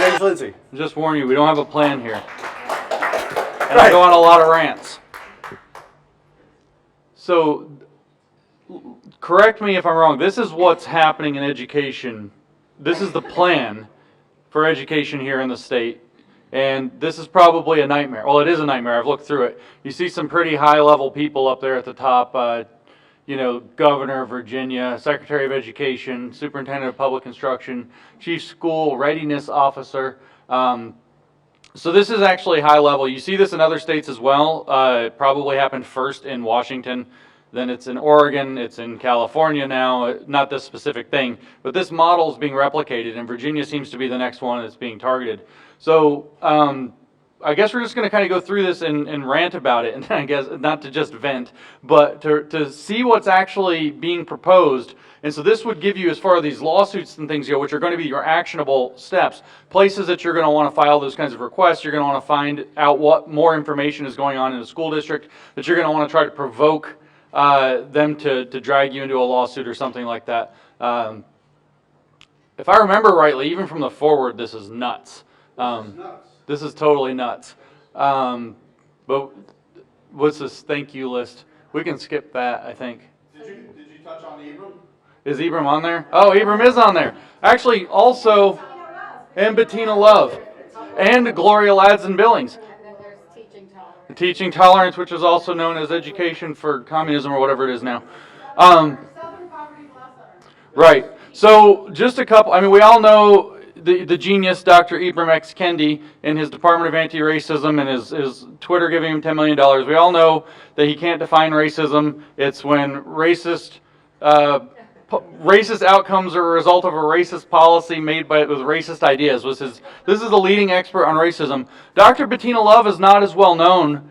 James Lindsay. Just warn you, we don't have a plan here. And I go on a lot of rants. So, correct me if I'm wrong. This is what's happening in education. This is the plan for education here in the state. And this is probably a nightmare. Well, it is a nightmare. I've looked through it. You see some pretty high-level people up there at the top. Governor of Virginia, Secretary of Education, Superintendent of Public Instruction, Chief School Readiness Officer. So this is actually high level. You see this in other states as well. It probably happened first in Washington, then it's in Oregon, it's in California now, not this specific thing, but this model is being replicated, and Virginia seems to be the next one that's being targeted. So I guess we're just going to kind of go through this and rant about it, and I guess not to just vent, but to see what's actually being proposed. And so this would give you, as far as these lawsuits and things go, which are going to be your actionable steps, places that you're going to want to file those kinds of requests. You're going to want to find out what more information is going on in the school district, that you're going to want to try to provoke them to drag you into a lawsuit or something like that. If I remember rightly, even from the forward, this is nuts. This is totally nuts. But what's this thank you list? We can skip that, I think. Did you touch on Ibram? Is Ibram on there? Oh, Ibram is on there. Actually, also, and Bettina Love, and Gloria Ladson Billings. And then there's teaching tolerance. Teaching tolerance, which is also known as education for communism or whatever it is now. Right. So just a couple. I mean, we all know the genius Dr. Ibram X. Kendi and his Department of Anti-Racism and his Twitter giving him $10 million. We all know that he can't define racism. It's when racist outcomes are a result of a racist policy made with racist ideas. This is the leading expert on racism. Dr. Bettina Love is not as well known.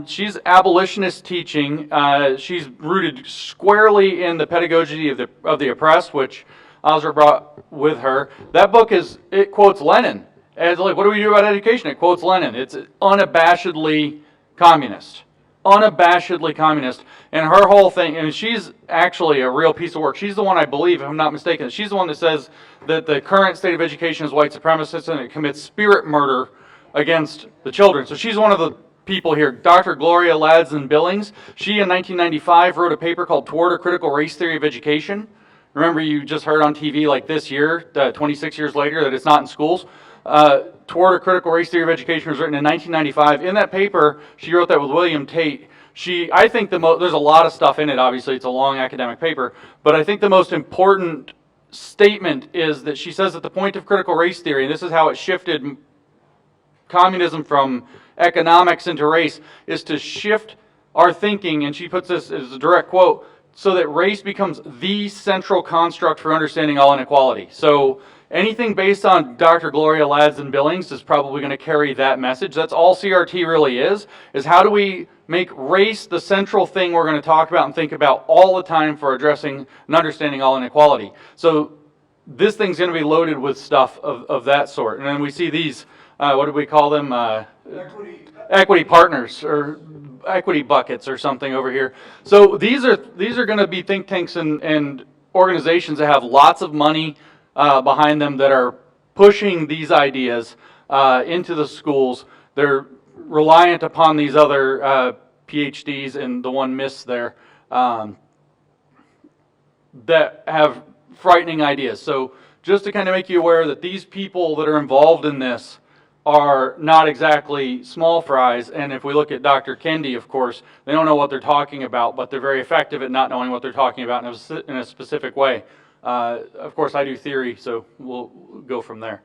She's abolitionist teaching. She's rooted squarely in the pedagogy of the oppressed, which Osler brought with her. That book it quotes Lenin. As like, what do we do about education? It quotes Lenin. It's unabashedly communist. Unabashedly communist. And her whole thing, and she's actually a real piece of work. She's the one, I believe, if I'm not mistaken, she's the one that says that the current state of education is white supremacist and it commits spirit murder against the children. So she's one of the people here. Dr. Gloria Ladson Billings, she in 1995 wrote a paper called Toward a Critical Race Theory of Education. Remember, you just heard on TV like this year, 26 years later, that it's not in schools. Toward a Critical Race Theory of Education was written in 1995. In that paper, she wrote that with William Tate. I think there's a lot of stuff in it, obviously, it's a long academic paper, but I think the most important statement is that she says that the point of critical race theory, and this is how it shifted communism from economics into race, is to shift our thinking, and she puts this as a direct quote, so that race becomes the central construct for understanding all inequality. So anything based on Dr. Gloria Ladson Billings is probably going to carry that message. That's all CRT really is how do we make race the central thing we're going to talk about and think about all the time for addressing and understanding all inequality. So this thing's going to be loaded with stuff of that sort. And then we see these, what do we call them? Equity partners or equity buckets or something over here. So these are going to be think tanks and organizations that have lots of money behind them that are pushing these ideas into the schools. They're reliant upon these other PhDs and the one Miss there that have frightening ideas. So just to kind of make you aware that these people that are involved in this are not exactly small fries, and if we look at Dr. Kendi, of course, they don't know what they're talking about, but they're very effective at not knowing what they're talking about in a specific way. Of course, I do theory, so we'll go from there.